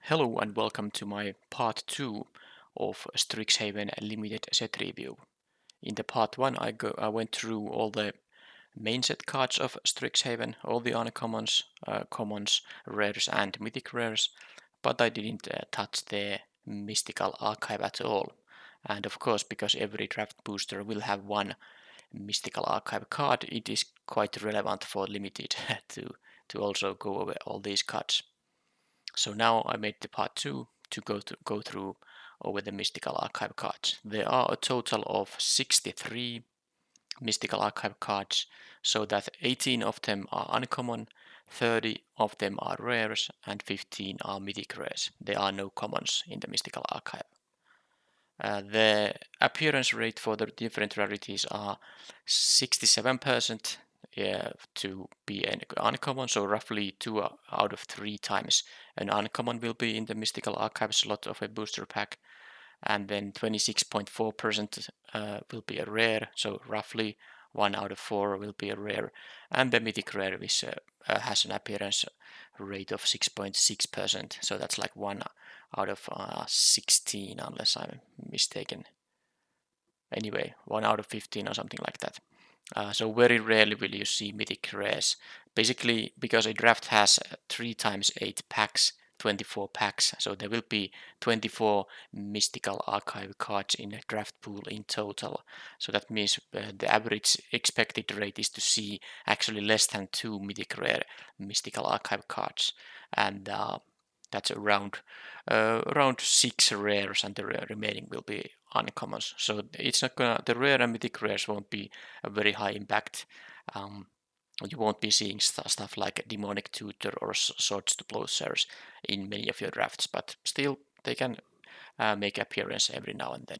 Hello and welcome to my part 2 of Strixhaven Limited Set review. In the part 1 I went through all the main set cards of Strixhaven, all the uncommons, commons, rares and mythic rares, but I didn't touch the mystical archive at all. And of course, because every draft booster will have one mystical archive card, it is quite relevant for limited to also go over all these cards. So now I made the part 2 to go through over the mystical archive cards. There are a total of 63 mystical archive cards, so that 18 of them are uncommon, 30 of them are rares, and 15 are mythic rares. There are no commons in the mystical archive. The appearance rate for the different rarities are 67% to be an uncommon, so roughly 2 out of 3 times an uncommon will be in the mystical archive slot of a booster pack, and then 26.4% will be a rare, so roughly 1 out of 4 will be a rare, and the mythic rare which has an appearance rate of 6.6%, so that's like 1 out of 16 unless I'm mistaken. Anyway, 1 out of 15 or something like that. So very rarely will you see mythic rares. Basically, because a draft has 3 times 8 packs, 24 packs, so there will be 24 mystical archive cards in a draft pool in total. So that means the average expected rate is to see actually less than 2 mythic rare mystical archive cards, and that's around 6 rares, and the remaining will be uncommons. So it's not gonna, the rare and mythic rares won't be a very high impact. You won't be seeing stuff like demonic tutor or swords to plowshares in many of your drafts, but still they can make appearance every now and then.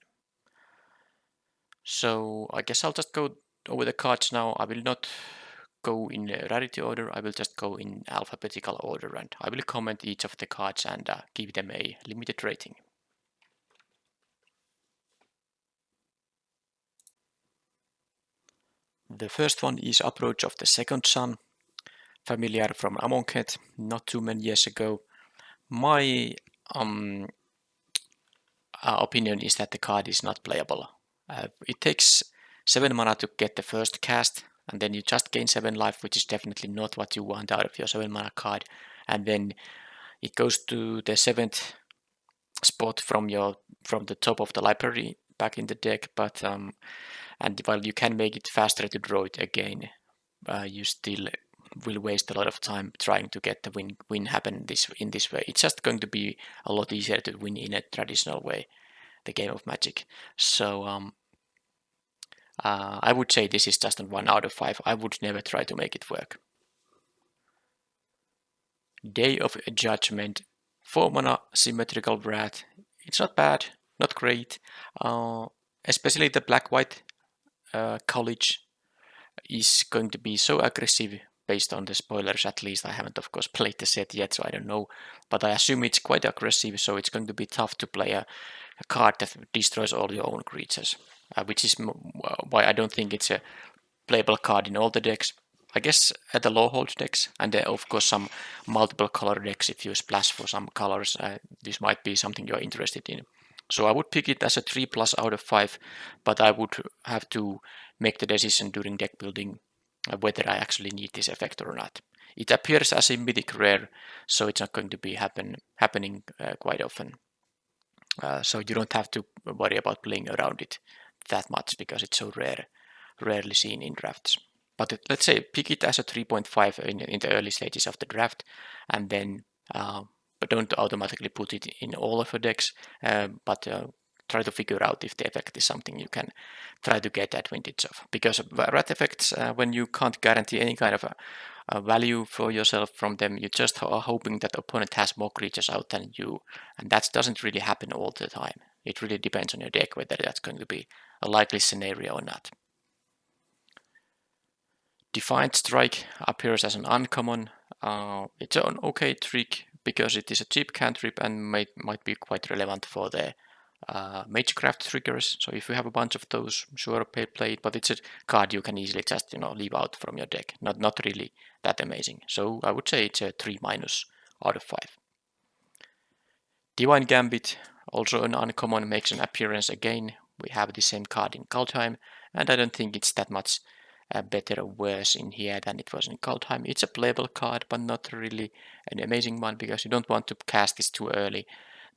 So I guess I'll just go over the cards now. I will not go in rarity order, I will just go in alphabetical order, and I will comment each of the cards and give them a limited rating. The first one is Approach of the Second Sun, familiar from Among Us, not too many years ago. My opinion is that the card is not playable. It takes 7 mana to get the first cast, and then you just gain 7 life, which is definitely not what you want out of your 7 mana card. And then it goes to the 7th spot from the top of the library back in the deck, but and while you can make it faster to draw it again, you still will waste a lot of time trying to get the win happen in this way. It's just going to be a lot easier to win in a traditional way, the game of Magic. So I would say this is just a 1 out of 5. I would never try to make it work. Day of Judgment, 4 mana symmetrical wrath. It's not bad, not great. Especially the black-white college is going to be so aggressive based on the spoilers. At least I haven't of course played the set yet, so I don't know, but I assume it's quite aggressive, so it's going to be tough to play a card that destroys all your own creatures, which is why I don't think it's a playable card in all the decks. I guess at the low hold decks, and then of course some multiple color decks, if you splash for some colors, this might be something you're interested in. So I would pick it as a 3+ out of 5, but I would have to make the decision during deck building whether I actually need this effect or not. It appears as a mythic rare, so it's not going to be happening quite often. So you don't have to worry about playing around it that much because it's so rarely seen in drafts. But let's say pick it as a 3.5 in the early stages of the draft, and then but don't automatically put it in all of your decks, but try to figure out if the effect is something you can try to get advantage of. Because wrath effects, when you can't guarantee any kind of a value for yourself from them, you just are hoping that the opponent has more creatures out than you, and that doesn't really happen all the time. It really depends on your deck whether that's going to be a likely scenario or not. Defiant Strike appears as an uncommon. It's an okay trick because it is a cheap cantrip and might be quite relevant for the Magecraft triggers. So if you have a bunch of those, sure, play it, but it's a card you can easily just leave out from your deck. Not really that amazing. So I would say it's a 3- out of 5. Divine Gambit, also an uncommon, makes an appearance again. We have the same card in Kaldheim, and I don't think it's that much better or worse in here than it was in Kaldheim. It's a playable card, but not really an amazing one, because you don't want to cast this too early.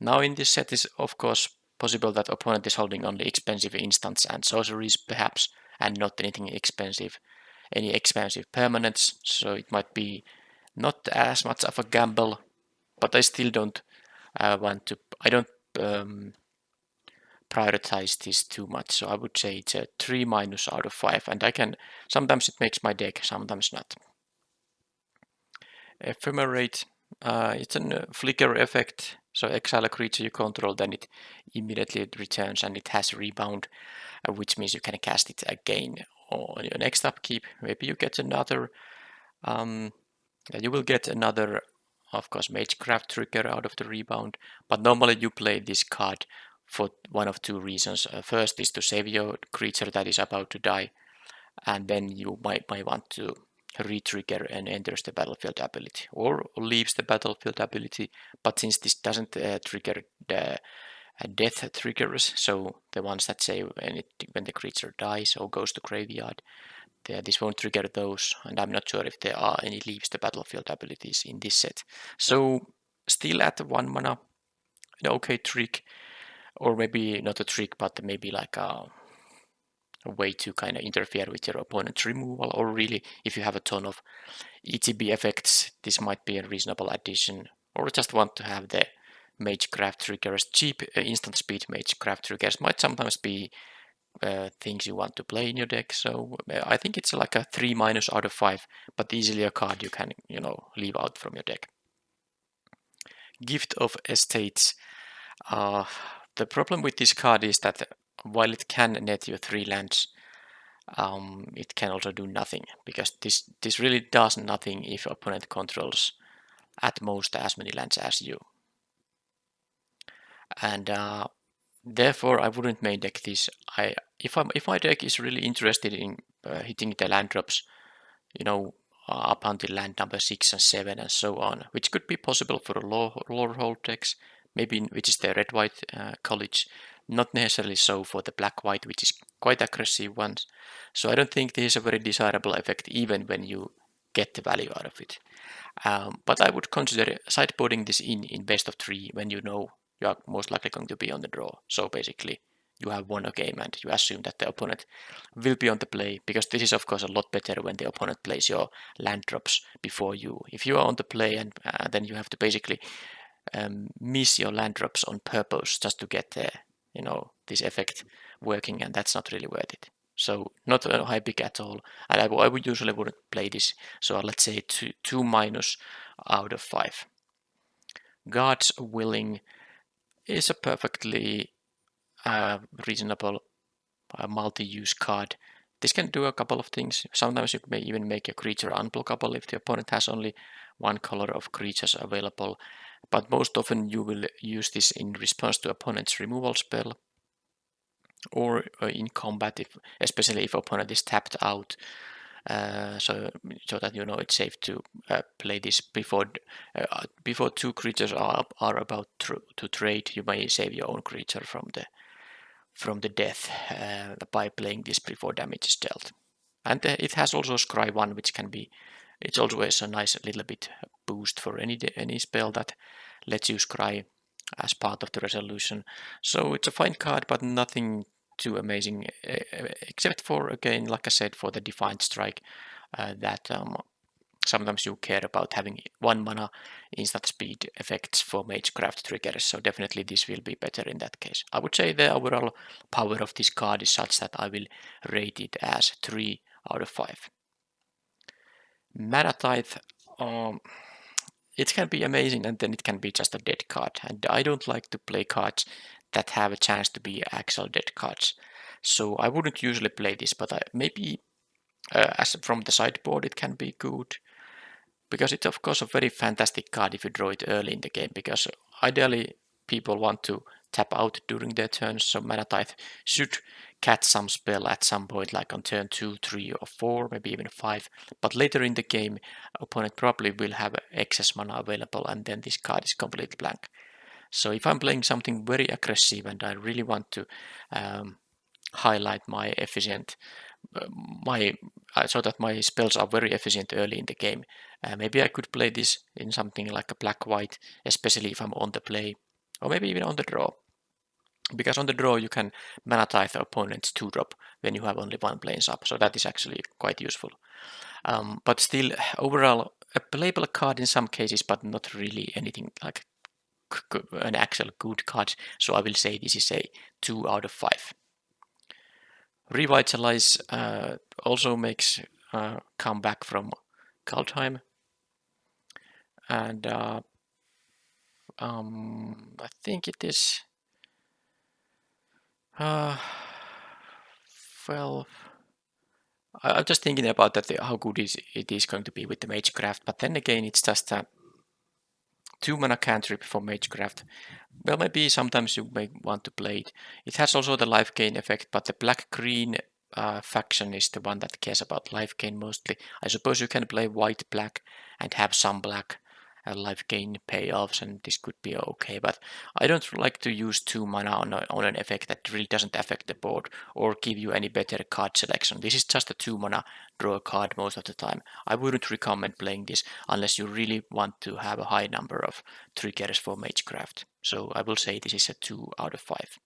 Now in this set is of course possible that opponent is holding only expensive instants and sorceries perhaps, and not anything expensive, any expensive permanents, so it might be not as much of a gamble, but I still don't I don't prioritize this too much, so I would say it's a 3 minus out of 5, and sometimes it makes my deck, sometimes not. Ephemerate, it's a flicker effect, so exile a creature you control, then it immediately returns, and it has rebound, which means you can cast it again on your next upkeep. Maybe you get another, you will get another, of course, Magecraft trigger out of the rebound, but normally you play this card for one of two reasons. First is to save your creature that is about to die, and then you might want to re-trigger and enters the battlefield ability, or leaves the battlefield ability, but since this doesn't trigger the death triggers, so the ones that say when the creature dies or goes to graveyard, this won't trigger those, and I'm not sure if there are any leaves the battlefield abilities in this set. So still at 1 mana, an okay trick, or maybe not a trick, but maybe like a way to kind of interfere with your opponent's removal, or really if you have a ton of ETB effects, this might be a reasonable addition, or just want to have the Magecraft triggers. Cheap instant speed Magecraft triggers might sometimes be things you want to play in your deck, so I think it's like a 3 minus out of 5, but easily a card you can, leave out from your deck. Gift of Estates. The problem with this card is that while it can net you 3 lands, it can also do nothing, because this really does nothing if opponent controls at most as many lands as you. And therefore I wouldn't main deck this. If my deck is really interested in hitting the land drops, up until land number 6 and 7 and so on, which could be possible for lore hold decks, maybe which is the red-white college, not necessarily so for the black-white, which is quite aggressive ones. So I don't think this is a very desirable effect even when you get the value out of it. But I would consider sideboarding this in best of 3 when you know you are most likely going to be on the draw. So basically you have won a game and you assume that the opponent will be on the play, because this is of course a lot better when the opponent plays your land drops before you. If you are on the play and then you have to basically miss your land drops on purpose just to get this effect working, and that's not really worth it. So not a high pick at all, and I would usually wouldn't play this. So let's say 2 minus out of 5. God's Willing is a perfectly reasonable multi-use card. This can do a couple of things. Sometimes you may even make a creature unblockable if the opponent has only one color of creatures available, but most often you will use this in response to opponent's removal spell, or in combat, especially if opponent is tapped out, so that it's safe to play this before 2 creatures are about to trade. You may save your own creature from the death by playing this before damage is dealt. And it has also Scry 1, which can be, it's always a nice little bit boost for any spell that lets you Scry as part of the resolution. So it's a fine card, but nothing too amazing, except for, again, like I said, for the Defiant Strike, that sometimes you care about having 1 mana instant speed effects for Magecraft triggers, so definitely this will be better in that case. I would say the overall power of this card is such that I will rate it as 3 out of 5. Mana Tithe, it can be amazing and then it can be just a dead card, and I don't like to play cards that have a chance to be actual dead cards. So I wouldn't usually play this, but maybe as from the sideboard it can be good, because it's of course a very fantastic card if you draw it early in the game, because ideally people want to tap out during their turns, so Mana Tithe should catch some spell at some point, like on turn 2, 3 or 4, maybe even 5, but later in the game opponent probably will have excess mana available, and then this card is completely blank. So if I'm playing something very aggressive and I really want to highlight my efficient, so that my spells are very efficient early in the game, maybe I could play this in something like a black-white, especially if I'm on the play, or maybe even on the draw. Because on the draw you can mana tithe the opponent's 2-drop when you have only one planes up, so that is actually quite useful. But still, overall, a playable card in some cases, but not really anything like an actual good card. So I will say this is a 2 out of 5. Revitalize also makes comeback from Kaldheim, and I think it is well. I'm just thinking about that how good it is going to be with the Magecraft, but then again, it's just a 2-mana cantrip for Magecraft. Well, maybe sometimes you may want to play it. It has also the life gain effect, but the black-green faction is the one that cares about life gain mostly. I suppose you can play white-black and have some black life gain payoffs, and this could be okay, but I don't like to use 2 mana on an effect that really doesn't affect the board or give you any better card selection. This is just a 2 mana draw a card most of the time. I wouldn't recommend playing this unless you really want to have a high number of triggers for Magecraft. So I will say this is a 2 out of 5.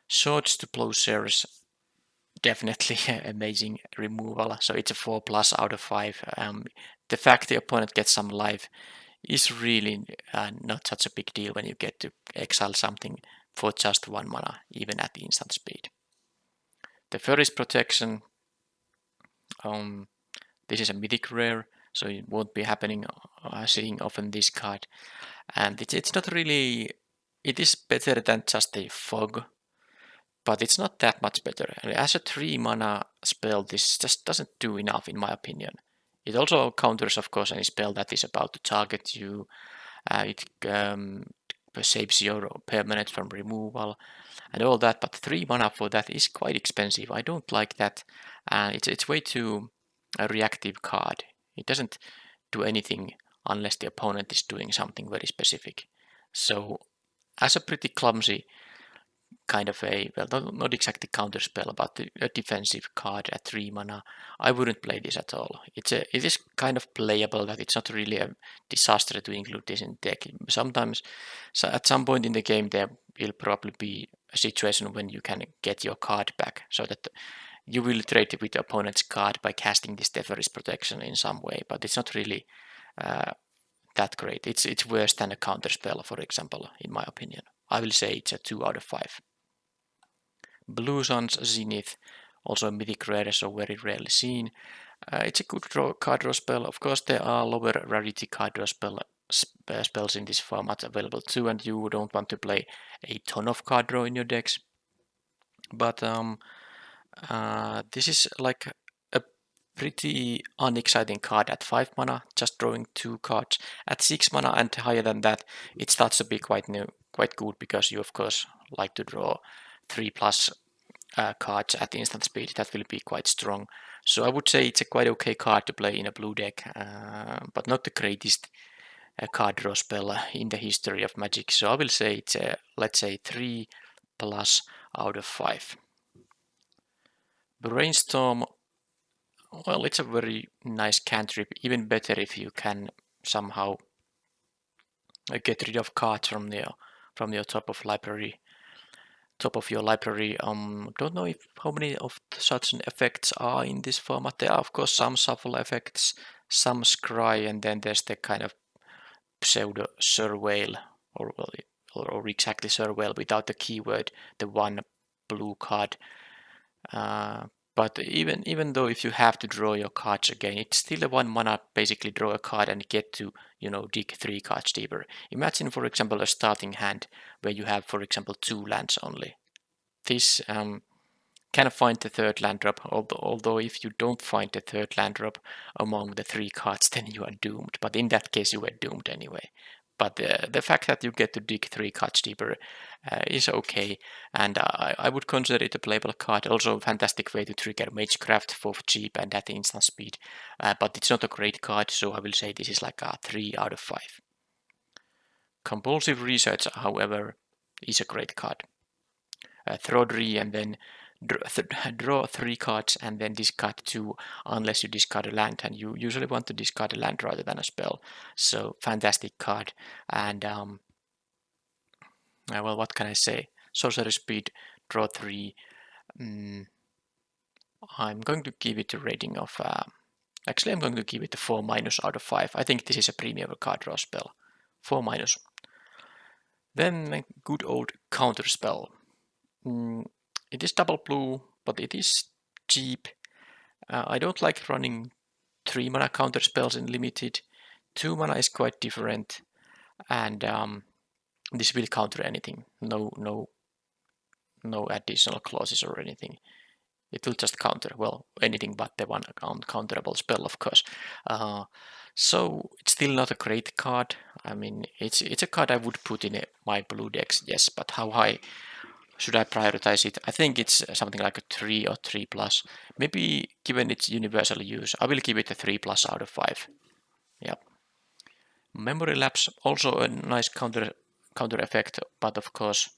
Swords to Plowshares, definitely amazing removal. So it's a 4+ out of 5. The fact the opponent gets some life is really not such a big deal when you get to exile something for just 1 mana, even at instant speed. The Furry's Protection, this is a mythic rare, so it won't be happening seeing often this card. And it's not really, it is better than just a fog, but it's not that much better. As a 3 mana spell, this just doesn't do enough in my opinion. It also counters, of course, any spell that is about to target you. It saves your permanent from removal and all that, but 3 mana for that is quite expensive. I don't like that. It's way too a reactive card. It doesn't do anything unless the opponent is doing something very specific. So as a pretty clumsy kind of a, well, not exactly counter spell, but a defensive card at 3 mana, I wouldn't play this at all. It is kind of playable, but it's not really a disaster to include this in deck. Sometimes, so at some point in the game, there will probably be a situation when you can get your card back, so that you will trade with the opponent's card by casting this Teferi's Protection in some way, but it's not really that great. It's worse than a counter spell, for example, in my opinion. I will say it's a 2 out of 5. Blue Sun's Zenith, also a mythic rare, so very rarely seen. It's a good card draw spell. Of course, there are lower rarity card draw spells in this format available too, and you don't want to play a ton of card draw in your decks. But this is like a pretty unexciting card at 5 mana, just drawing 2 cards. At 6 mana and higher than that, it starts to be quite good, because you of course like to draw 3+ cards at instant speed. That will be quite strong. So I would say it's a quite okay card to play in a blue deck, but not the greatest card draw spell in the history of Magic. So I will say it's a, let's say, 3+ out of 5. Brainstorm, well, it's a very nice cantrip, even better if you can somehow get rid of cards from your top of your library. Don't know how many of such effects are in this format. There are of course some shuffle effects, some scry, and then there's the kind of pseudo surveil, or exactly surveil without the keyword, the 1 blue card. But even though if you have to draw your cards again, it's still a 1 mana, basically draw a card and get to, dig 3 cards deeper. Imagine, for example, a starting hand where you have, for example, 2 lands only. This can find the 3rd land drop, although if you don't find the 3rd land drop among the 3 cards, then you are doomed. But in that case, you were doomed anyway. But the fact that you get to dig 3 cards deeper is okay, and I would consider it a playable card. Also a fantastic way to trigger Magecraft for cheap and at instant speed, but it's not a great card, so I will say this is like a 3 out of 5. Compulsive Research, however, is a great card. Throw 3 and then draw 3 cards and then discard 2 unless you discard a land, and you usually want to discard a land rather than a spell. So fantastic card. And well, what can I say? Sorcery Speed, draw 3. I'm going to give it a rating of actually I'm going to give it a 4- out of 5. I think this is a premium card draw spell. 4-. Then good old counter spell. It is double blue, but it is cheap. I don't like running 3-mana counter spells in limited. 2-mana is quite different, and this will counter anything. No additional clauses or anything. It will just counter, well, anything but the one uncounterable spell, of course. So it's still not a great card. I mean, it's a card I would put in my blue decks, yes, but how high should I prioritize it? I think it's something like a 3 or 3+. Maybe given its universal use, I will give it a 3+ out of 5. Yep. Memory Lapse, also a nice counter effect, but of course,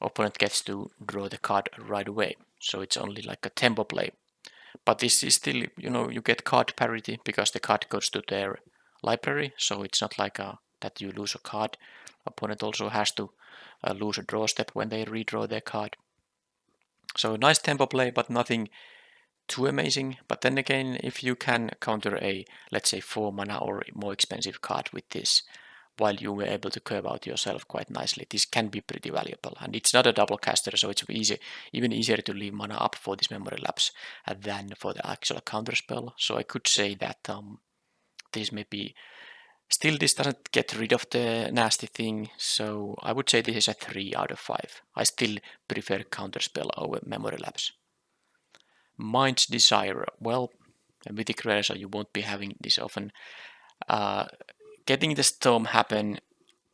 opponent gets to draw the card right away. So it's only like a tempo play. But this is still, you get card parity because the card goes to their library. So it's not like that you lose a card. Opponent also has to lose a draw step when they redraw their card. So nice tempo play, but nothing too amazing. But then again, if you can counter a, let's say, 4-mana or more expensive card with this, while you were able to curve out yourself quite nicely, this can be pretty valuable. And it's not a double caster, so it's even easier to leave mana up for this memory lapse than for the actual counter spell. So I could say that this may be still, this doesn't get rid of the nasty thing, so I would say this is a 3 out of 5. I still prefer counterspell over memory lapse. Mind's Desire. Well, Mythic Rare, so you won't be having this often. Getting the Storm happen,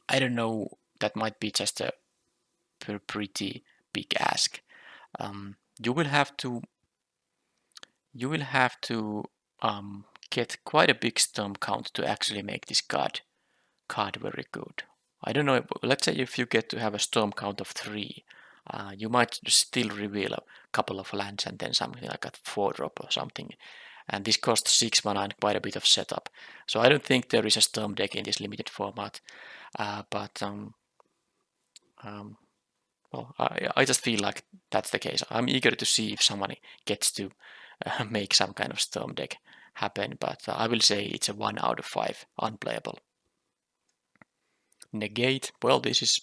I don't know, that might be just a pretty big ask. You will have to get quite a big Storm count to actually make this card very good. I don't know, let's say if you get to have a storm count of 3, you might still reveal a couple of lands and then something like a 4-drop or something. And this costs 6 mana and quite a bit of setup. So I don't think there is a storm deck in this limited format. Well, I just feel like that's the case. I'm eager to see if someone gets to make some kind of storm deck happen, but I will say it's a 1 out of 5, unplayable. Negate, well, this is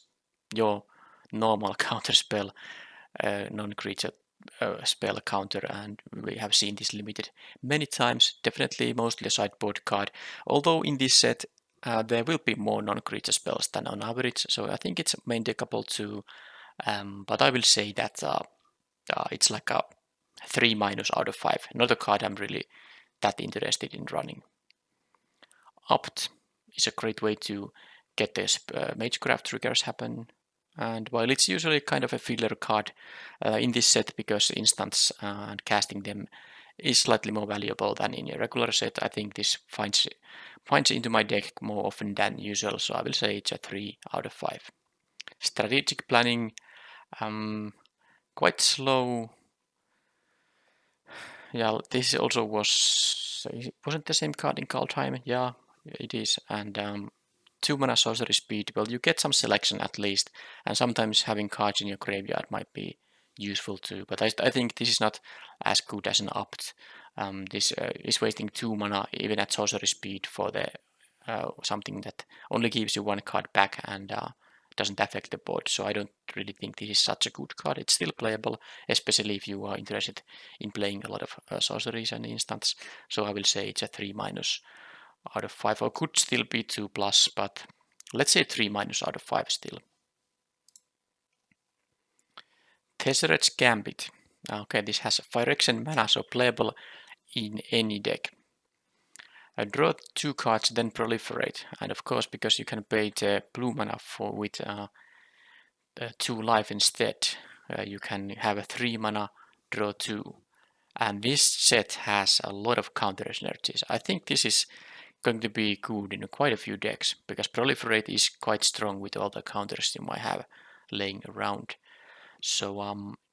your normal counter spell, non-creature spell counter, and we have seen this limited many times. Definitely mostly a sideboard card, although in this set there will be more non-creature spells than on average, so I think it's main deckable too, but I will say that it's like a 3- out of 5, not a card I'm really that interested in running. Opt is a great way to get this Magecraft triggers happen, and while it's usually kind of a filler card in this set because instants and casting them is slightly more valuable than in a regular set, I think this finds into my deck more often than usual, so I will say it's a 3 out of 5. Strategic Planning, quite slow. Yeah, this also wasn't the same card in Kaldheim. Yeah, it is, and 2-mana sorcery speed. Well, you get some selection at least, and sometimes having cards in your graveyard might be useful too. But I think this is not as good as an opt. This is wasting 2 mana even at sorcery speed for the something that only gives you 1 card back and doesn't affect the board. So I don't really think this is such a good card. It's still playable, especially if you are interested in playing a lot of sorceries and instants. So I will say it's a 3- out of 5, or could still be 2+, but let's say 3- out of 5 still. Tesseret's Gambit. Okay, this has Phyrexian mana, so playable in any deck. Draw 2 cards, then proliferate, and of course because you can pay the blue mana with 2 life instead, you can have a 3 mana, draw 2. And this set has a lot of counter synergies. I think this is going to be good in quite a few decks, because Proliferate is quite strong with all the counters you might have laying around. So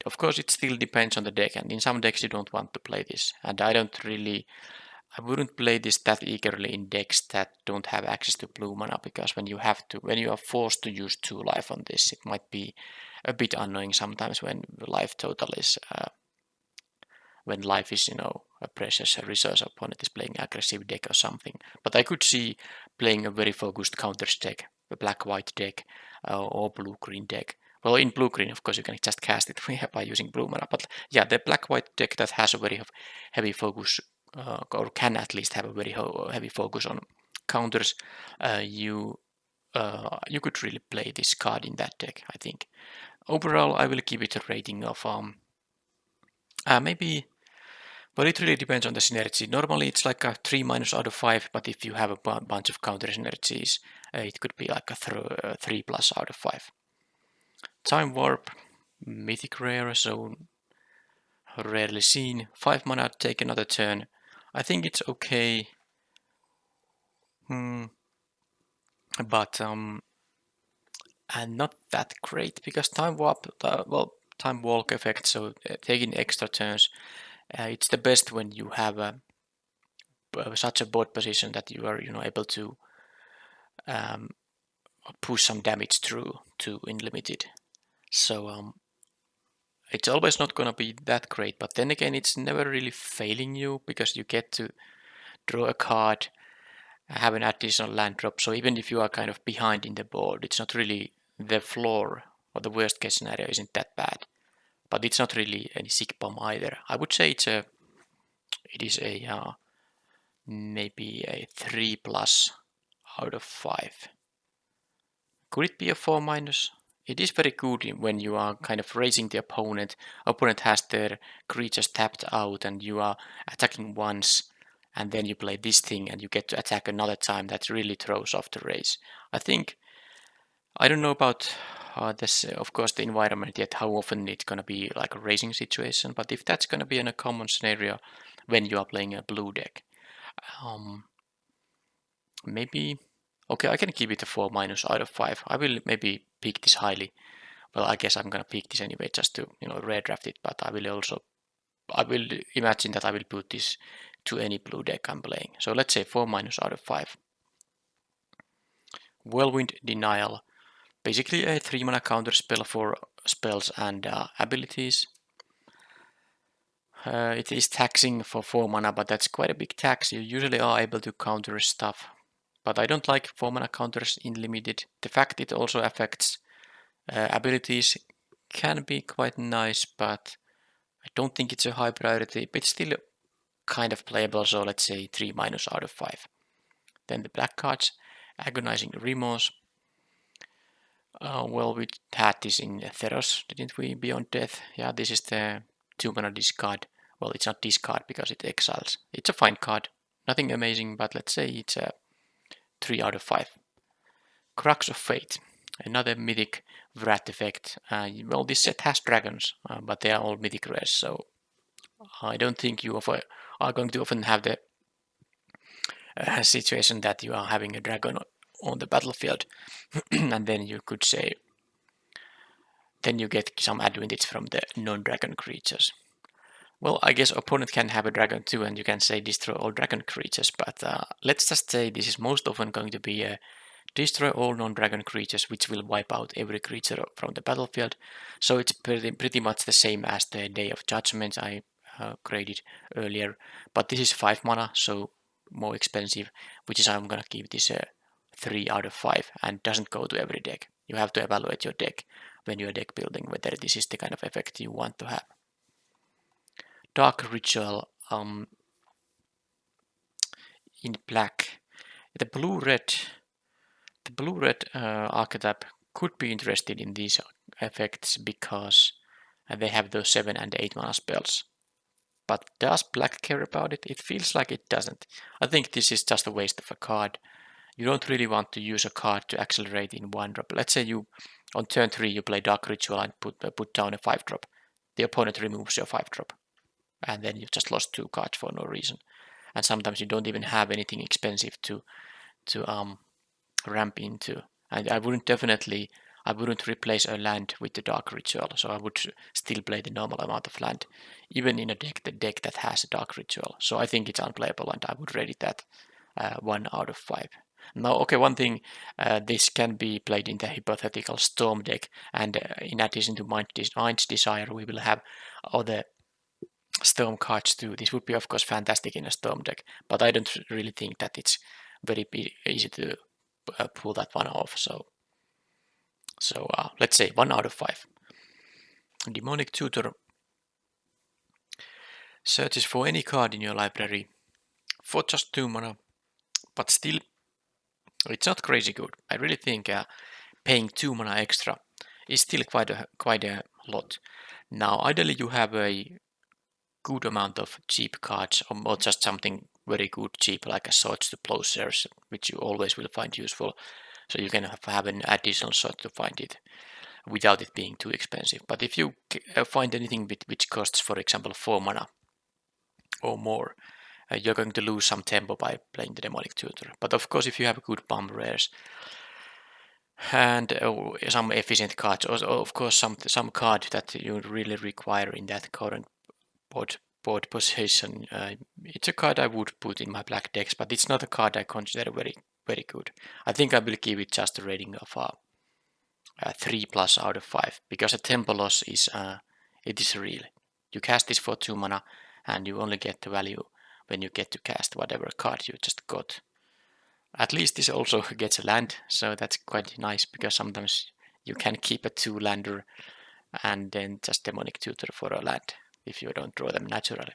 of course it still depends on the deck, and in some decks you don't want to play this, and I wouldn't play this that eagerly in decks that don't have access to blue mana, because when you are forced to use 2 life on this, it might be a bit annoying sometimes when the life total is when life is, a precious resource opponent is playing aggressive deck or something. But I could see playing a very focused counters deck, a black-white deck, or blue-green deck. Well, in blue-green, of course, you can just cast it by using blue mana. But yeah, the black-white deck that has a very heavy focus, or can at least have a very heavy focus on counters, you could really play this card in that deck, I think. Overall, I will give it a rating of maybe. Well, it really depends on the synergy. Normally it's like a 3- out of 5, but if you have a bunch of counter synergies, it could be like a 3+ out of 5. Time Warp, mythic rare, so rarely seen. 5 mana, take another turn. I think it's okay, but and not that great, because Time Warp, Time Walk effect, so taking extra turns, it's the best when you have such a board position that you are able to push some damage through to unlimited. So it's always not gonna be that great, but then again it's never really failing you, because you get to draw a card, have an additional land drop, so even if you are kind of behind in the board, it's not really the floor, or the worst case scenario isn't that bad. But it's not really any sick bomb either. I would say it is a maybe a 3+ out of 5. Could it be a 4-? It is very good when you are kind of raising the opponent. Opponent has their creatures tapped out and you are attacking once, and then you play this thing and you get to attack another time. That really throws off the raise. I don't know about this, of course, the environment yet, how often it's going to be like a raising situation, but if that's going to be in a common scenario when you are playing a blue deck, maybe, okay, I can give it a 4- out of 5. I will maybe pick this highly. Well, I guess I'm going to pick this anyway just to, rare draft it, but I will imagine that I will put this to any blue deck I'm playing. So let's say 4- out of 5. Whirlwind Denial. Basically a 3-mana counter spell for spells and abilities. It is taxing for 4 mana, but that's quite a big tax. You usually are able to counter stuff. But I don't like 4-mana counters in limited. The fact it also affects abilities can be quite nice, but I don't think it's a high priority. But it's still kind of playable, so let's say 3- out of 5. Then the black cards, Agonizing Remorse. Well, we had this in Theros, didn't we? Beyond Death. Yeah, this is the 2-mana discard. Well, it's not discard because it exiles. It's a fine card. Nothing amazing, but let's say it's a 3 out of 5. Crux of Fate. Another mythic Wrath effect. Well, this set has dragons, but they are all mythic rares, so I don't think you are going to often have the situation that you are having a dragon on the battlefield, and then you could say, then you get some advantage from the non-dragon creatures. Well, I guess opponent can have a dragon too, and you can say destroy all dragon creatures, but let's just say this is most often going to be a destroy all non-dragon creatures, which will wipe out every creature from the battlefield. So it's pretty much the same as the Day of Judgment I created earlier, but this is 5 mana, so more expensive, which is I'm gonna give this a 3 out of 5, and doesn't go to every deck. You have to evaluate your deck when you're deck building whether this is the kind of effect you want to have. Dark Ritual in black. The blue-red archetype could be interested in these effects because they have those 7 and 8 mana spells. But does black care about it? It feels like it doesn't. I think this is just a waste of a card. You don't really want to use a card to accelerate in 1-drop. Let's say you, on turn 3, you play Dark Ritual and put down a 5-drop. The opponent removes your 5-drop. And then you just lost 2 cards for no reason. and sometimes you don't even have anything expensive to ramp into. And I wouldn't replace a land with the Dark Ritual, so I would still play the normal amount of land, even in the deck that has a Dark Ritual. So I think it's unplayable, and I would rate it at 1 out of 5. Now, okay, one thing, this can be played in the hypothetical Storm deck, and in addition to Mind's Desire, we will have other Storm cards too. This would be, of course, fantastic in a Storm deck, but I don't really think that it's very easy to pull that one off. So let's say 1 out of 5. Demonic Tutor searches for any card in your library for just 2 mana, but still it's not crazy good. I really think paying 2 mana extra is still quite a lot. Now, ideally you have a good amount of cheap cards, or just something very good cheap, like a Swords to Plowshares, which you always will find useful. So you can have an additional sword to find it without it being too expensive. But if you find anything which costs, for example, 4 mana or more, you're going to lose some tempo by playing the Demonic Tutor. But of course, if you have good bump rares and some efficient cards, or of course some card that you really require in that current board position, it's a card I would put in my black decks, but it's not a card I consider very good. I think I will give it just a rating of 3+ out of 5, because a tempo loss is it is real. You cast this for 2 mana, and you only get the value when you get to cast whatever card you just got. At least this also gets a land, so that's quite nice, because sometimes you can keep a 2-lander and then just Demonic Tutor for a land if you don't draw them naturally.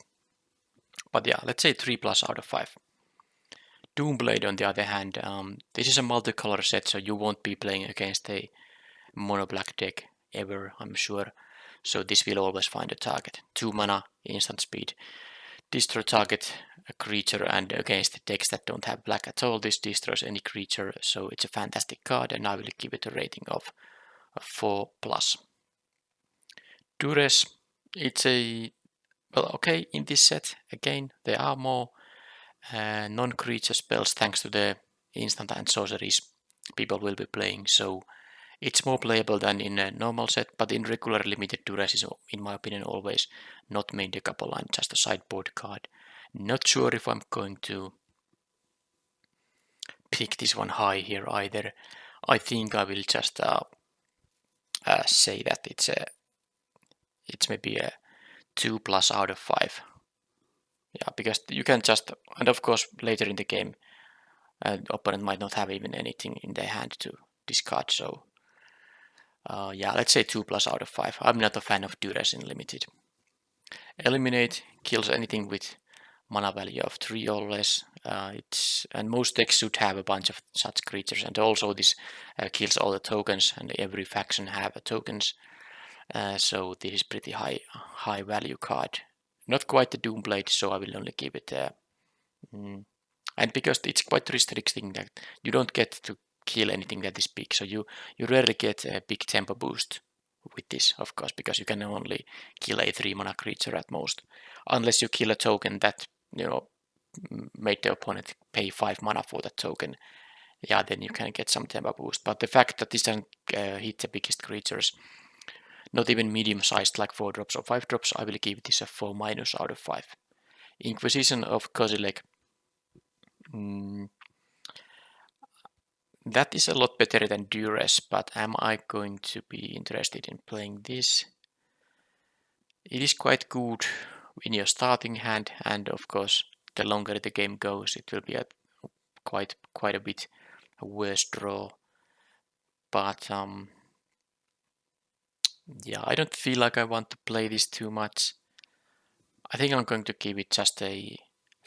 But yeah, let's say 3+ out of 5. Doomblade, on the other hand, this is a multicolor set, so you won't be playing against a mono black deck ever, I'm sure. So this will always find a target. 2 mana, instant speed. Destroy target a creature, and against decks that don't have black at all, this destroys any creature. So it's a fantastic card, and I will give it a rating of 4+. Duress, it's okay, in this set, again, there are more non-creature spells thanks to the instant and sorceries people will be playing, so it's more playable than in a normal set, but in regular limited Duress is, in my opinion, always not main deckable and just a sideboard card. Not sure if I'm going to pick this one high here either. I think I will just say that it's maybe a 2+ out of 5. Yeah, because you can just, and of course later in the game, the opponent might not have even anything in their hand to discard, so yeah, let's say 2+ out of 5. I'm not a fan of Duress in limited. Eliminate kills anything with mana value of 3 or less. And most decks should have a bunch of such creatures, and also this kills all the tokens, and every faction have tokens. So this is pretty high value card. Not quite the Doomblade, so I will only give it and because it's quite restricting that you don't get to kill anything that is big, so you rarely get a big tempo boost with this, of course, because you can only kill a 3 mana creature at most, unless you kill a token that made the opponent pay 5 mana for that token. Yeah, then you can get some tempo boost, but the fact that this doesn't hit the biggest creatures, not even medium-sized like 4 drops or 5 drops, I will give this a 4- out of 5. Inquisition of Kozilek. That is a lot better than Duress, but am I going to be interested in playing this? It is quite good in your starting hand, and of course, the longer the game goes, it will be a quite a bit worse draw. But yeah, I don't feel like I want to play this too much. I think I'm going to give it just a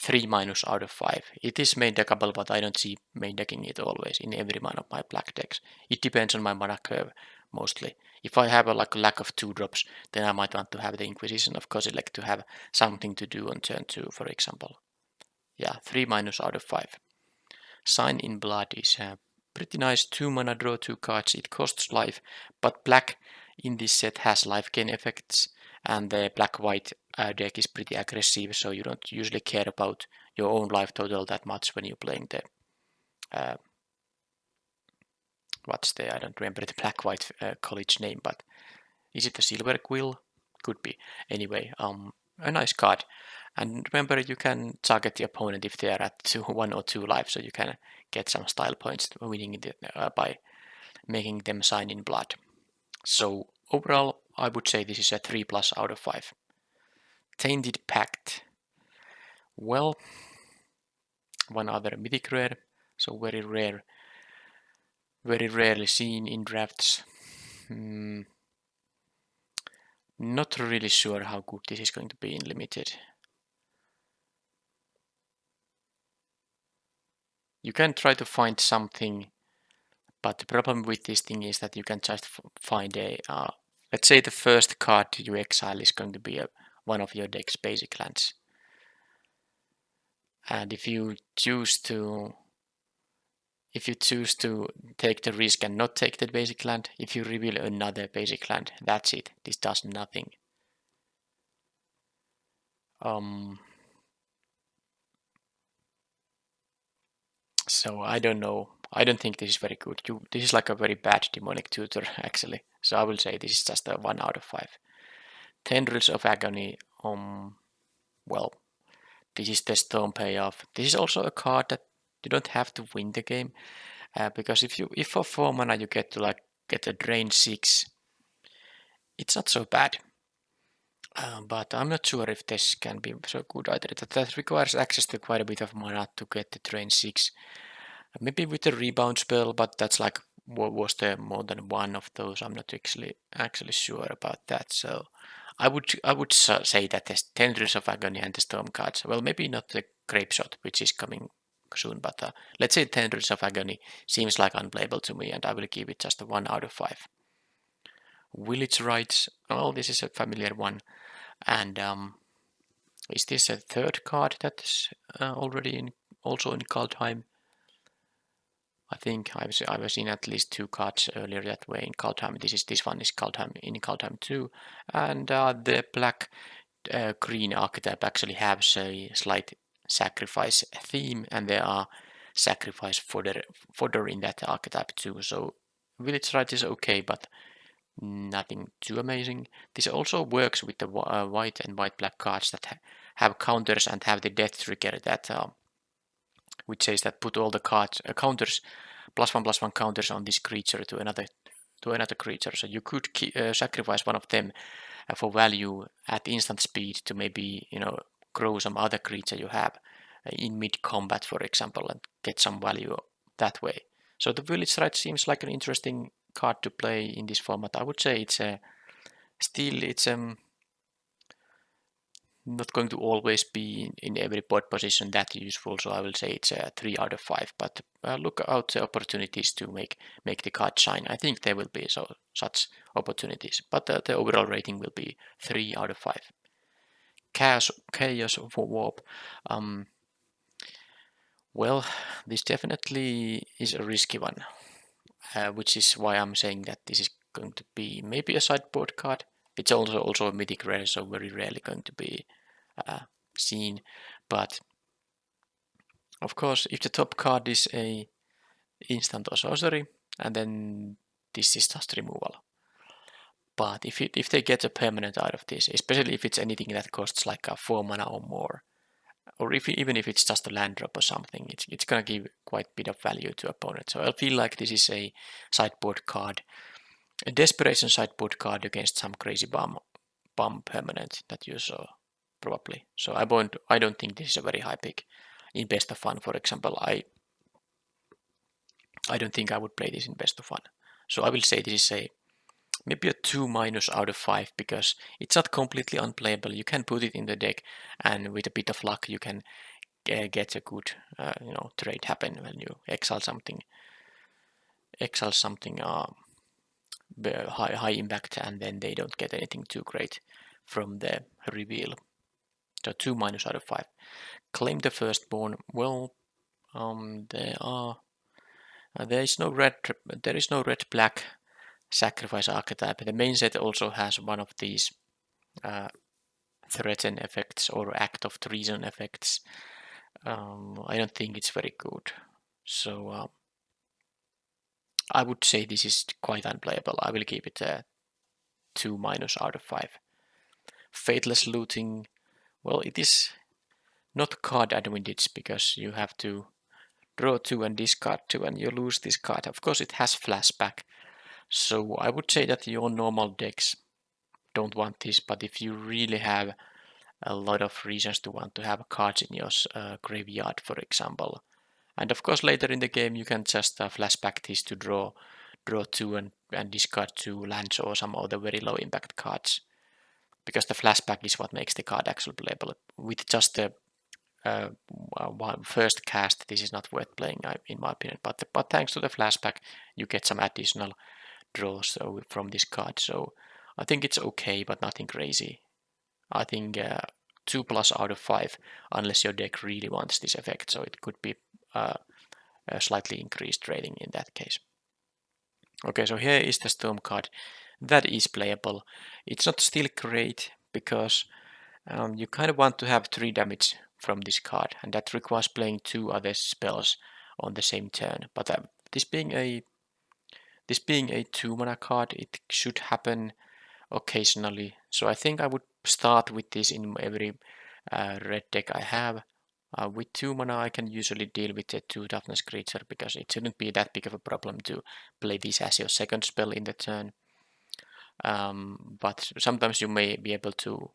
3- out of 5. It is main deckable, but I don't see main decking it always in every one of my black decks. It depends on my mana curve mostly. If I have a lack of 2 drops, then I might want to have the Inquisition of Kozilek to have something to do on turn 2, for example. Yeah, 3- out of 5. Sign in Blood is pretty nice. 2 mana, draw 2 cards. It costs life, but black in this set has life gain effects, and the black-white deck is pretty aggressive, so you don't usually care about your own life total that much when you're playing the I don't remember the black-white college name, but is it the silver quill? Could be. Anyway, a nice card. And remember, you can target the opponent if they are at 1 or 2 lives, so you can get some style points winning it by making them sign in blood. So overall, I would say this is a 3+ out of 5. Tainted Pact. Well, one other mythic rare, so very rare, very rarely seen in drafts. Not really sure how good this is going to be in limited. You can try to find something, but the problem with this thing is that you can just find a, let's say the first card you exile is going to be one of your deck's basic lands. And if you choose to take the risk and not take that basic land, if you reveal another basic land, that's it. This does nothing. So I don't know. I don't think this is very good. This is like a very bad demonic tutor, actually. So I will say this is just a 1 out of 5. Tendrils of Agony. Well, this is the Storm Payoff. This is also a card that you don't have to win the game, because if for 4 mana you get to get a drain 6, it's not so bad. But I'm not sure if this can be so good either. That requires access to quite a bit of mana to get the drain 6. Maybe with a rebound spell, but that's like, was there more than one of those? I'm not actually sure about that. So I would say that the Tendrils of Agony and the Storm cards, well, maybe not the Grape Shot, which is coming soon, but let's say Tendrils of Agony seems like unplayable to me, and I will give it just a 1 out of 5. Village Rites, well, this is a familiar one, and is this a third card that's already also in Kaldheim? I think I've seen at least 2 cards earlier that way in Kaldheim. This one is Kaldheim in Kaldheim 2, and the black green archetype actually has a slight sacrifice theme, and there are sacrifice fodder in that archetype too. So Village Rite is okay, but nothing too amazing. This also works with the white and white-black cards that have counters and have the death trigger that which says that put all the cards counters +1/+1 counters on this creature to another creature. So you could sacrifice one of them for value at instant speed to maybe grow some other creature you have in mid combat, for example, and get some value that way. So the Village Rite seems like an interesting card to play in this format. I would say it's not going to always be in every board position that useful, so I will say it's a 3 out of 5. But look out the opportunities to make the card shine. I think there will be such opportunities, but the overall rating will be 3 out of 5. Chaos for Warp. Well, this definitely is a risky one, which is why I'm saying that this is going to be maybe a sideboard card. It's also a mythic rare, so very rarely going to be seen. But of course, if the top card is a instant or sorcery, and then this is just removal. But if they get a permanent out of this, especially if it's anything that costs like a 4 mana or more, or even if it's just a land drop or something, it's gonna give quite a bit of value to opponents. So I feel like this is a sideboard card, a desperation sideboard card against some crazy bomb permanent that you saw probably. So I don't think this is a very high pick. In best of fun, for example, I don't think I would play this in best of fun. So I will say this is maybe a 2- out of 5, because it's not completely unplayable. You can put it in the deck, and with a bit of luck you can get a good trade happen when you exile something high impact, and then they don't get anything too great from the reveal. So 2- out of 5. Claim the Firstborn. Well, there is no red black sacrifice archetype. The main set also has one of these threaten effects or act of treason effects, I don't think it's very good. So I would say this is quite unplayable. I will give it a 2 minus out of 5. Fateless looting, well, it is not card advantage because you have to draw 2 and discard 2 and you lose this card. Of course it has flashback, so I would say that your normal decks don't want this, but if you really have a lot of reasons to want to have cards in your graveyard, for example, and of course later in the game you can just flashback this to draw 2 and discard 2 lands or some other very low impact cards, because the flashback is what makes the card actually playable. With just the first cast, this is not worth playing, in my opinion. But thanks to the flashback, you get some additional draws from this card. So I think it's okay, but nothing crazy. I think 2 plus out of 5, unless your deck really wants this effect. So it could be a slightly increased rating in that case. Okay, so here is the Storm card. That is playable. It's not still great because you kind of want to have 3 damage from this card, and that requires playing 2 other spells on the same turn. But this being a 2 mana card, it should happen occasionally. So I think I would start with this in every red deck I have. With 2 mana I can usually deal with a 2 toughness creature because it shouldn't be that big of a problem to play this as your second spell in the turn. But sometimes you may be able to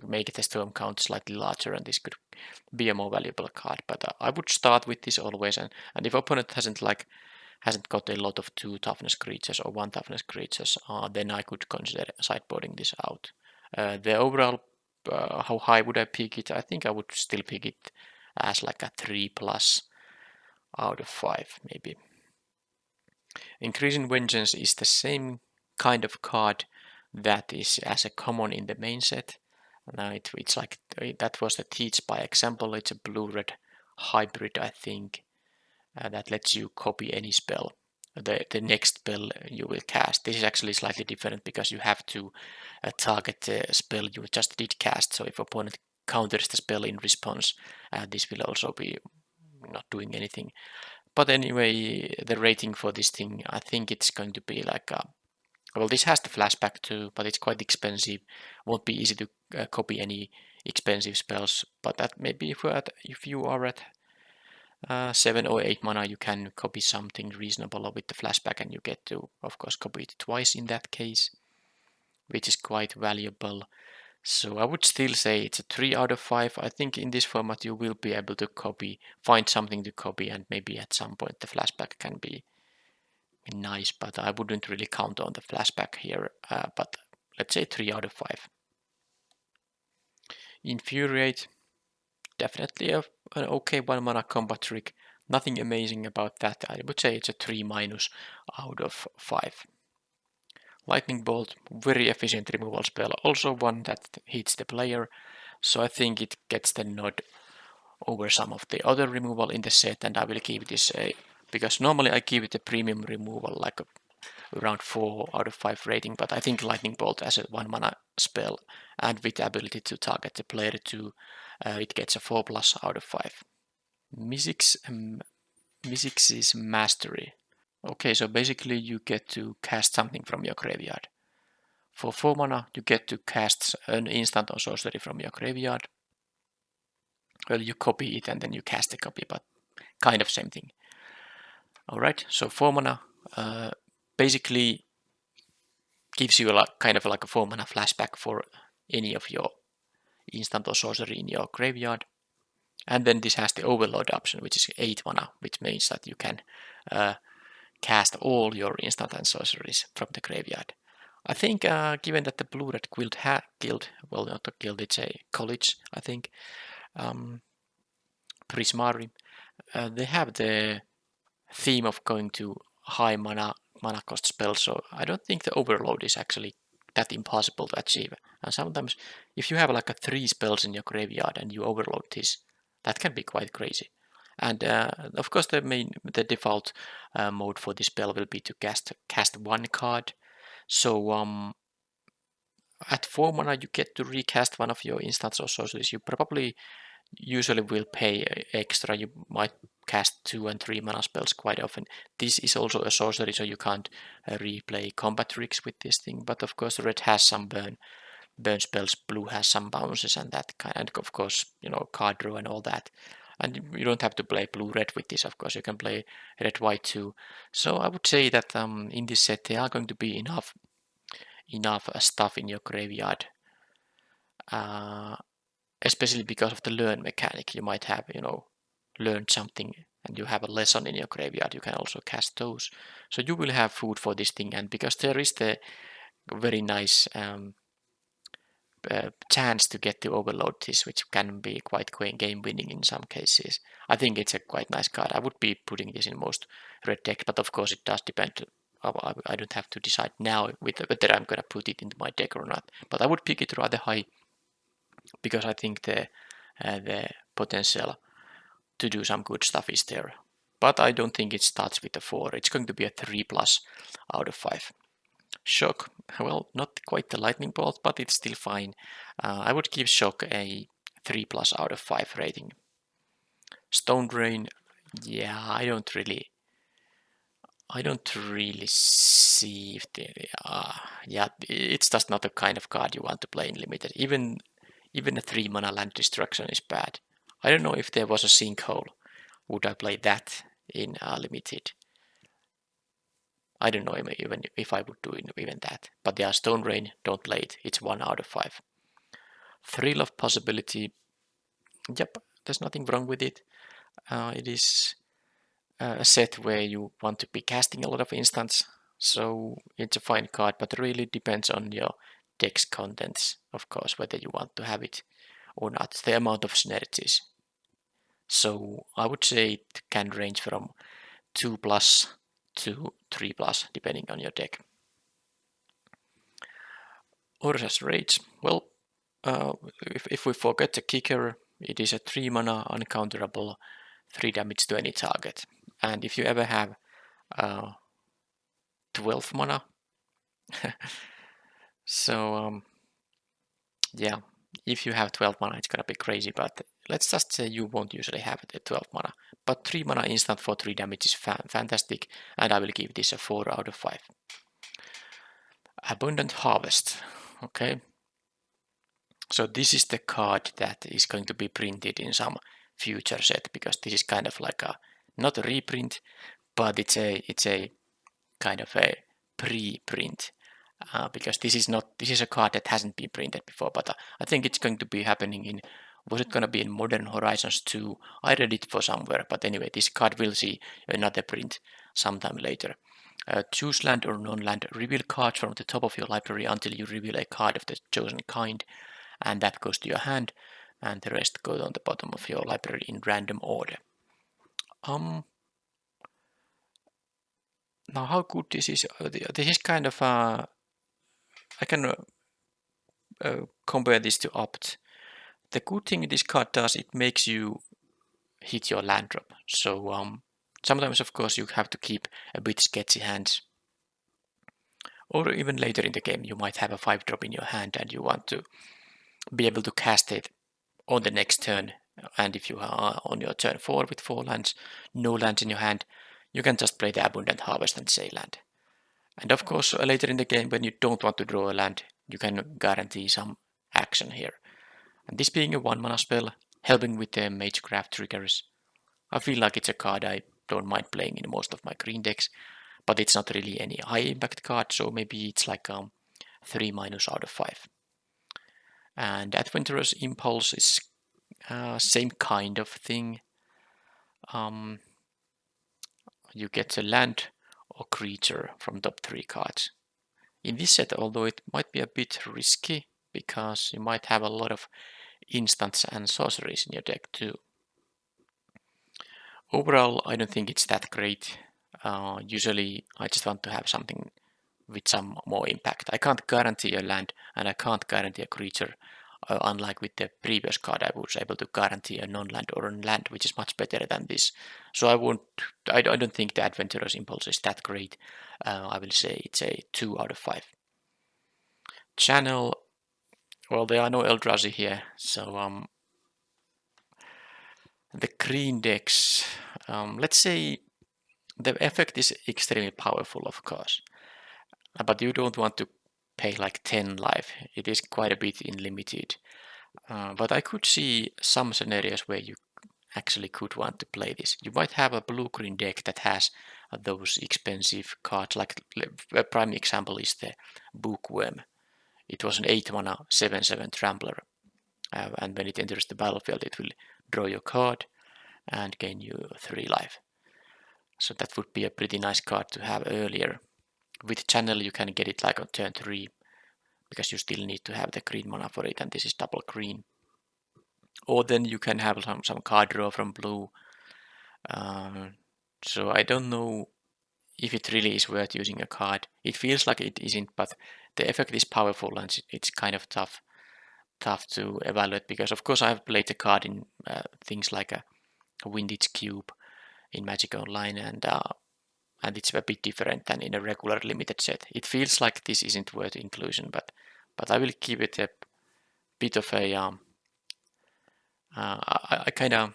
make the storm count slightly larger, and this could be a more valuable card. But I would start with this always, and if opponent hasn't got a lot of 2 toughness creatures or 1 toughness creatures, then I could consider sideboarding this out. The overall, how high would I pick it? I think I would still pick it as like a 3 plus out of 5 maybe. Increasing Vengeance is the same kind of card that is as a common in the main set. Now it's like that was the Teach by example. It's a blue-red hybrid, I think, that lets you copy any spell. The next spell you will cast. This is actually slightly different because you have to target the spell you just did cast. So if opponent counters the spell in response, this will also be not doing anything. But anyway, the rating for this thing, I think it's going to be like well, this has the flashback too, but it's quite expensive. Won't be easy to copy any expensive spells, but that maybe if you are at 7 or 8 mana, you can copy something reasonable with the flashback, and you get to, of course, copy it twice in that case, which is quite valuable. So I would still say it's a 3 out of 5. I think in this format you will be able to find something to copy, and maybe at some point the flashback can be nice, but I wouldn't really count on the flashback here, but let's say 3 out of 5. Infuriate, definitely an okay 1 mana combat trick. Nothing amazing about that. I would say it's a 3 minus out of 5. Lightning Bolt, very efficient removal spell, also one that hits the player, so I think it gets the nod over some of the other removal in the set, and I will give this a, because normally I give it a premium removal like around 4 out of 5 rating, but I think Lightning Bolt as a 1 mana spell and with the ability to target the player too, it gets a 4 plus out of 5. Mizzix's Mastery. Okay, so basically you get to cast something from your graveyard. For 4 mana, you get to cast an instant or sorcery from your graveyard. Well, you copy it and then you cast a copy, but kind of same thing. Alright, so 4 mana basically gives you kind of like a 4 mana flashback for any of your instant or sorcery in your graveyard. And then this has the Overload option, which is 8 mana, which means that you can cast all your instant and sorceries from the graveyard. I think given that the Blue-Red Guild, well, not a guild, it's a college, I think, Prismari, they have the theme of going to high mana cost spells, so I don't think the Overload is actually that impossible to achieve. And sometimes if you have like 3 spells in your graveyard and you overload this, that can be quite crazy. And of course the default mode for this spell will be to cast 1 card. So at 4 mana you get to recast one of your instants or sorceries. You probably usually will pay extra. You might cast 2 and 3 mana spells quite often. This is also a sorcery, so you can't replay combat tricks with this thing. But of course, red has some burn spells, blue has some bounces and that kind. And of course, you know, card draw and all that. And you don't have to play blue-red with this. Of course, you can play red-white too. So I would say that in this set there are going to be enough stuff in your graveyard. Especially because of the learn mechanic. You might have, you know, learned something and you have a lesson in your graveyard. You can also cast those. So you will have food for this thing. And because there is the very nice chance to get to overload this, which can be quite game winning in some cases. I think it's a quite nice card. I would be putting this in most red decks, but of course it does depend. I don't have to decide now whether I'm going to put it into my deck or not. But I would pick it rather high because I think the potential to do some good stuff is there. But I don't think it starts with a 4. It's going to be a 3+ out of 5. Shock, well, not quite the lightning bolt, but it's still fine. I would give Shock a 3+ out of 5 rating. Stone Drain, yeah, I don't really see if yeah, it's just not the kind of card you want to play in limited. Even a 3 mana land destruction is bad. I don't know if there was a sinkhole. Would I play that in limited? I don't know even if I would do even that. But yeah, Stone Rain, don't play it. It's 1 out of 5. Thrill of Possibility. Yep, there's nothing wrong with it. It is a set where you want to be casting a lot of instants. So it's a fine card, but really depends on your deck's contents, of course, whether you want to have it or not. The amount of synergies. So I would say it can range from 2+ to 3+, depending on your deck. Urza's Rage. Well, if we forget the kicker, it is a 3 mana uncounterable 3 damage to any target. And if you ever have 12 mana, so yeah, if you have 12 mana, it's gonna be crazy. But let's just say you won't usually have the 12 mana. But 3 mana instant for 3 damage is fantastic, and I will give this a 4 out of 5. Abundant Harvest. Okay. So this is the card that is going to be printed in some future set, because this is kind of like a not a reprint, but it's a kind of a pre-print, because this is a card that hasn't been printed before. But I think it's going to be happening in, was it going to be in Modern Horizons 2? I read it for somewhere, but anyway, this card will see another print sometime later. Choose land or non-land. Reveal cards from the top of your library until you reveal a card of the chosen kind, and that goes to your hand, and the rest go on the bottom of your library in random order. Now how good this is? This is kind of I can compare this to Opt. The good thing this card does, it makes you hit your land drop. So sometimes, of course, you have to keep a bit sketchy hands. Or even later in the game, you might have a 5-drop in your hand and you want to be able to cast it on the next turn. And if you are on your turn 4 with 4 lands, no lands in your hand, you can just play the Abundant Harvest and say land. And of course, later in the game, when you don't want to draw a land, you can guarantee some action here. And this being a 1 mana spell, helping with the Magecraft triggers, I feel like it's a card I don't mind playing in most of my green decks, but it's not really any high impact card, so maybe it's like 3- out of 5. And Adventurous Impulse is same kind of thing. You get a land or creature from top 3 cards. In this set, although it might be a bit risky, because you might have a lot of instants and sorceries in your deck too. Overall, I don't think it's that great. Usually, I just want to have something with some more impact. I can't guarantee a land, and I can't guarantee a creature. Unlike with the previous card, I was able to guarantee a non-land or a land, which is much better than this. So I don't think the Adventurous Impulse is that great. I will say it's a 2 out of 5. Channel, well, there are no Eldrazi here, so The green decks, let's say the effect is extremely powerful, of course, but you don't want to pay like 10 life. It is quite a bit in limited. But I could see some scenarios where you actually could want to play this. You might have a blue-green deck that has those expensive cards, like a prime example is the Bookworm. It was an 8 mana 7/7 Trampler, and when it enters the battlefield, it will draw your card and gain you 3 life. So that would be a pretty nice card to have earlier. With Channel, you can get it like on turn 3, because you still need to have the green mana for it, and this is double green. Or then you can have some card draw from blue. So I don't know if it really is worth using a card. It feels like it isn't, but the effect is powerful and it's kind of tough to evaluate, because of course I've played the card in things like a Vintage Cube in Magic Online, and it's a bit different than in a regular limited set. It feels like this isn't worth inclusion, but I will give it a bit of a I kind of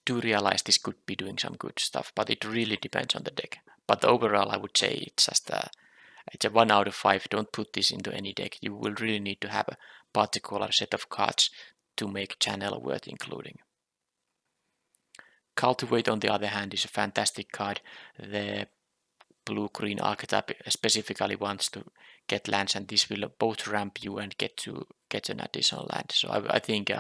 do realize this could be doing some good stuff, but it really depends on the deck. But overall, I would say it's just it's a 1 out of 5. Don't put this into any deck. You will really need to have a particular set of cards to make Channel worth including. Cultivate, on the other hand, is a fantastic card. The blue-green archetype specifically wants to get lands, and this will both ramp you and get an additional land. So I think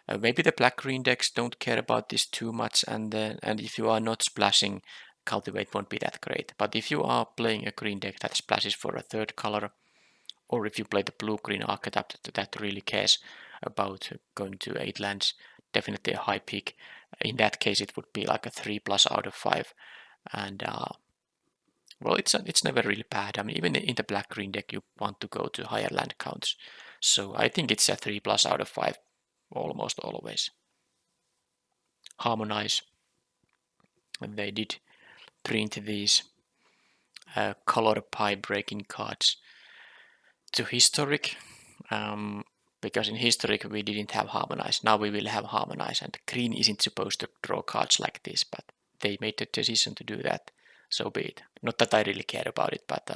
maybe the black-green decks don't care about this too much, and if you are not splashing, Cultivate won't be that great. But if you are playing a green deck that splashes for a third color, or if you play the blue-green archetype that really cares about going to 8 lands, definitely a high pick. In that case, it would be like a 3+ out of 5, and well, it's never really bad. I mean, even in the black-green deck, you want to go to higher land counts. So I think it's a 3+ out of 5 almost always. Harmonize. And they did print these color pie breaking cards to Historic, because in Historic we didn't have Harmonize. Now we will have Harmonize, and green isn't supposed to draw cards like this, but they made the decision to do that. So be it. Not that I really care about it, but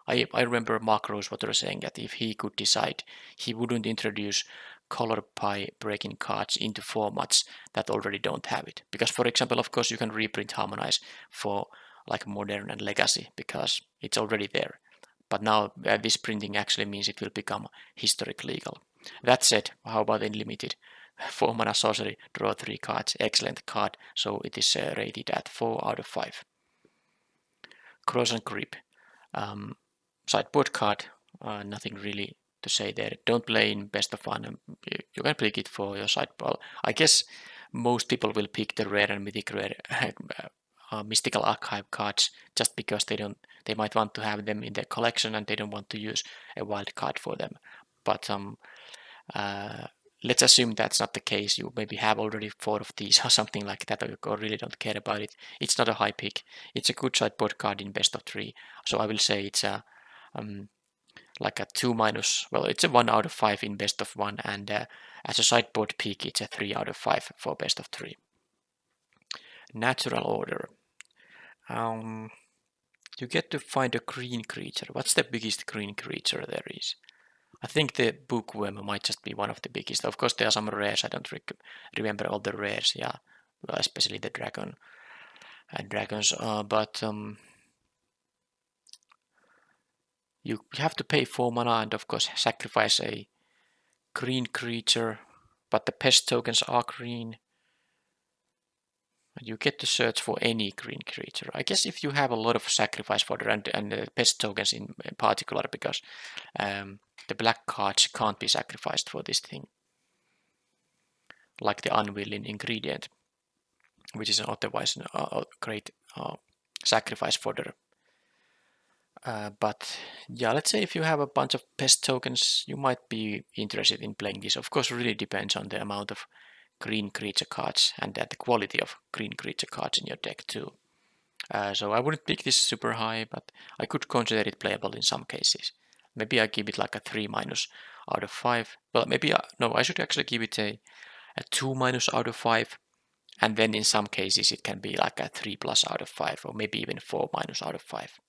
I remember Mark Rosewater saying that if he could decide, he wouldn't introduce color pie breaking cards into formats that already don't have it. Because, for example, of course, you can reprint Harmonize for like Modern and Legacy because it's already there. But now this printing actually means it will become Historic legal. That said, how about in Limited? 4 mana sorcery, draw 3 cards, excellent card, so it is rated at 4 out of 5. Cross and Grip. Sideboard card, nothing really to say there. Don't play in best of 1. You can pick it for your sideboard. I guess most people will pick the rare and mythic rare mystical archive cards just because they might want to have them in their collection and they don't want to use a wild card for them. But let's assume that's not the case. You maybe have already 4 of these or something like that, or really don't care about it. It's not a high pick. It's a good sideboard card in best of 3. So I will say it's a like a 2-. Well, it's a 1 out of 5 in best of 1, and as a sideboard pick, it's a 3 out of 5 for best of 3. Natural Order. You get to find a green creature. What's the biggest green creature there is? I think the Bookworm might just be one of the biggest. Of course, there are some rares. I don't remember all the rares. Yeah, well, especially the dragon and dragons. But you have to pay 4 mana and of course sacrifice a green creature. But the pest tokens are green. You get to search for any green creature. I guess if you have a lot of sacrifice fodder and pest tokens in particular, because the black cards can't be sacrificed for this thing. Like the Unwilling Ingredient, which is otherwise a great sacrifice fodder. But yeah, let's say if you have a bunch of pest tokens, you might be interested in playing this. Of course, really depends on the amount of green creature cards and the quality of green creature cards in your deck too. So I wouldn't pick this super high, but I could consider it playable in some cases. Maybe I give it like a 3- out of 5. Well, maybe no, I should actually give it a a 2- out of 5. And then in some cases it can be like a 3+ out of 5, or maybe even 4- out of 5.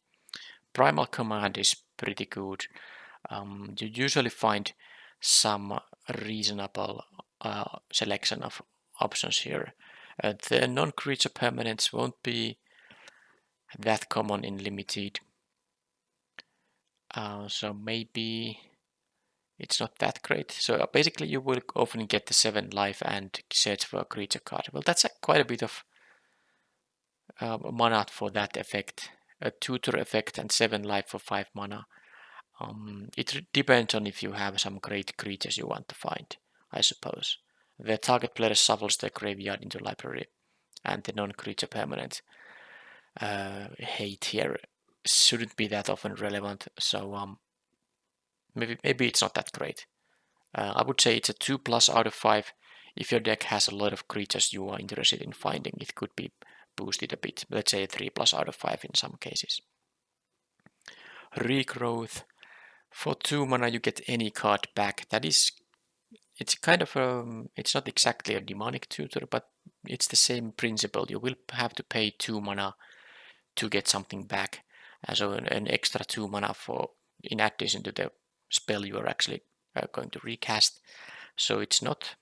Primal command is pretty good. You usually find some reasonable selection of options here. The non-creature permanents won't be that common in limited, so maybe it's not that great. So basically you will often get the 7 life and search for a creature card. Well, that's quite a bit of mana for that effect. A tutor effect and 7 life for 5 mana. It depends on if you have some great creatures you want to find, I suppose. The target player shuffles their graveyard into library, and the non-creature permanent hate here shouldn't be that often relevant, so maybe it's not that great. I would say it's a 2+ out of 5. If your deck has a lot of creatures you are interested in finding, it could be boosted a bit. Let's say a 3+ out of 5 in some cases. Regrowth. For 2 mana you get any card back. It's kind of it's not exactly a demonic tutor, but it's the same principle. You will have to pay 2 mana to get something back. So an extra 2 mana for, in addition to the spell you are actually going to recast. So it's not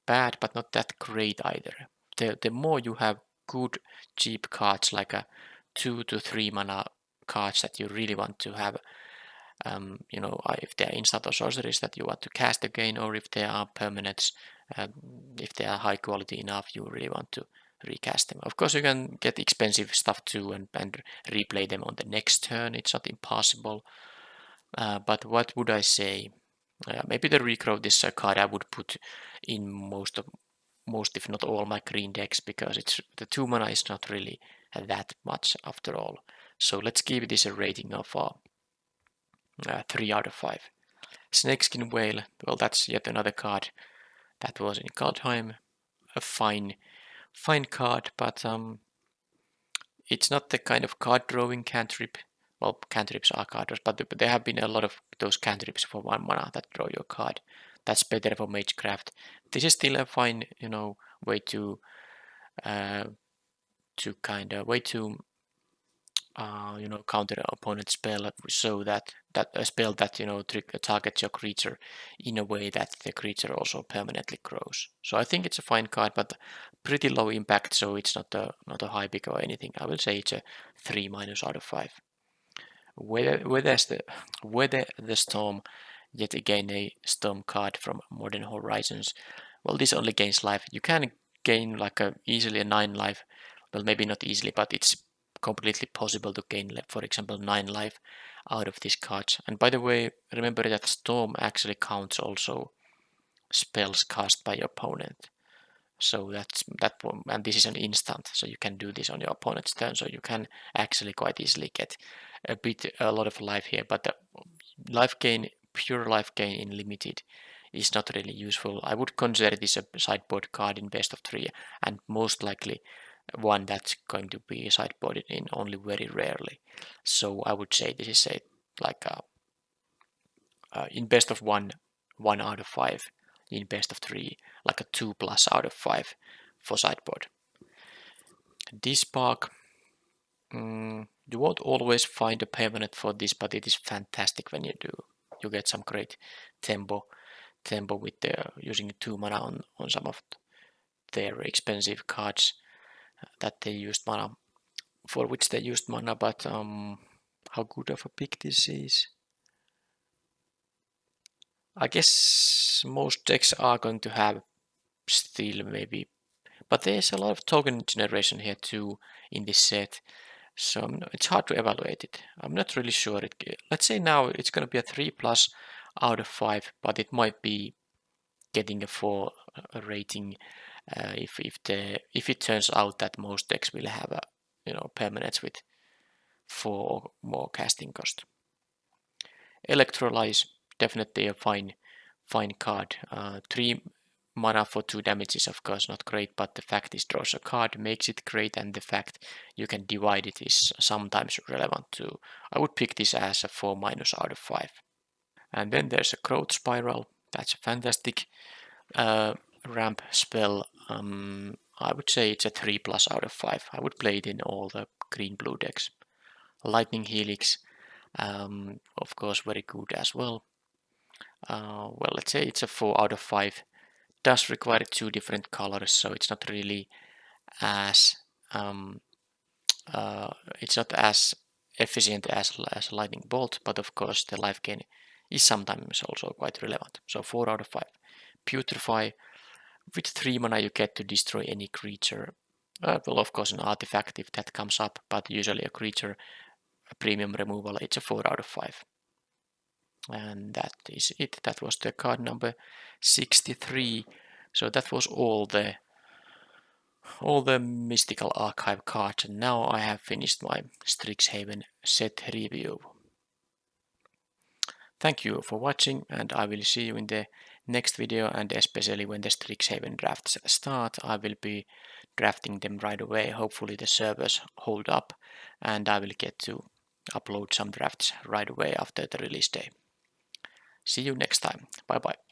bad, but not that great either. The more you have good cheap cards, like a 2 to 3 mana cards that you really want to have, if they are instant or sorceries that you want to cast again, or if they are permanents, if they are high quality enough, you really want to recast them. Of course, you can get expensive stuff too and replay them on the next turn. It's not impossible. But what would I say? Maybe the regrowth is a card I would put in most if not all my green decks, because it's the 2 mana is not really that much after all. So let's give this a rating of 3 out of 5. Snakeskin Whale, well, that's yet another card that was in Kaldheim. A fine card, but it's not the kind of card drawing cantrip. Well, cantrips are card draws, but there have been a lot of those cantrips for 1 mana that draw your card. That's better for Magecraft. This is still a fine, way to counter an opponent's spell, so that a spell that targets your creature in a way that the creature also permanently grows. So I think it's a fine card, but pretty low impact, so it's not a high pick or anything. I will say it's a 3- out of 5. Weather the Storm, yet again a storm card from Modern Horizons. Well, this only gains life. You can gain like easily a 9 life. Well, maybe not easily, but it's completely possible to gain, for example, 9 life out of this card. And by the way, remember that Storm actually counts also spells cast by your opponent. So that's that one, and this is an instant, so you can do this on your opponent's turn. So you can actually quite easily get a lot of life here. But the pure life gain in limited is not really useful. I would consider this a sideboard card in best of 3, and most likely one that's going to be sideboarded in only very rarely. So I would say this is in best of 1 out of 5, in best of 3, like a 2+ out of 5 for sideboard. Dispark, you won't always find a permanent for this, but it is fantastic when you do. You get some great tempo with using 2 mana on some of their expensive cards that they used mana for, which they used mana. But how good of a pick this is? I guess most decks are going to have still maybe, but there's a lot of token generation here too in this set, so it's hard to evaluate it. I'm not really sure. Let's say now it's going to be a 3+ out of 5, but it might be getting a 4 rating if it turns out that most decks will have permanents with 4 or more casting cost. Electrolyze, definitely a fine card. 3 mana for 2 damage is of course not great, but the fact it draws a card makes it great, and the fact you can divide it is sometimes relevant too. I would pick this as a 4- out of 5. And then there's a Growth Spiral. That's a fantastic ramp spell, I would say it's a 3+ out of 5. I would play it in all the green-blue decks. Lightning Helix, of course, very good as well. Well, let's say it's a 4 out of 5. Does require 2 different colors, so it's not really as it's not as efficient as lightning bolt, but of course the life gain is sometimes also quite relevant. So 4 out of 5. Putrefy, with 3 mana you get to destroy any creature. Well, of course an artifact if that comes up, but usually a creature, a premium removal, it's a 4 out of 5. And that is it. That was the card number 63. So that was all the Mystical Archive cards, and now I have finished my Strixhaven set review. Thank you for watching, and I will see you in the next video, and especially when the Strixhaven drafts start, I will be drafting them right away. Hopefully the servers hold up, and I will get to upload some drafts right away after the release day. See you next time. Bye bye.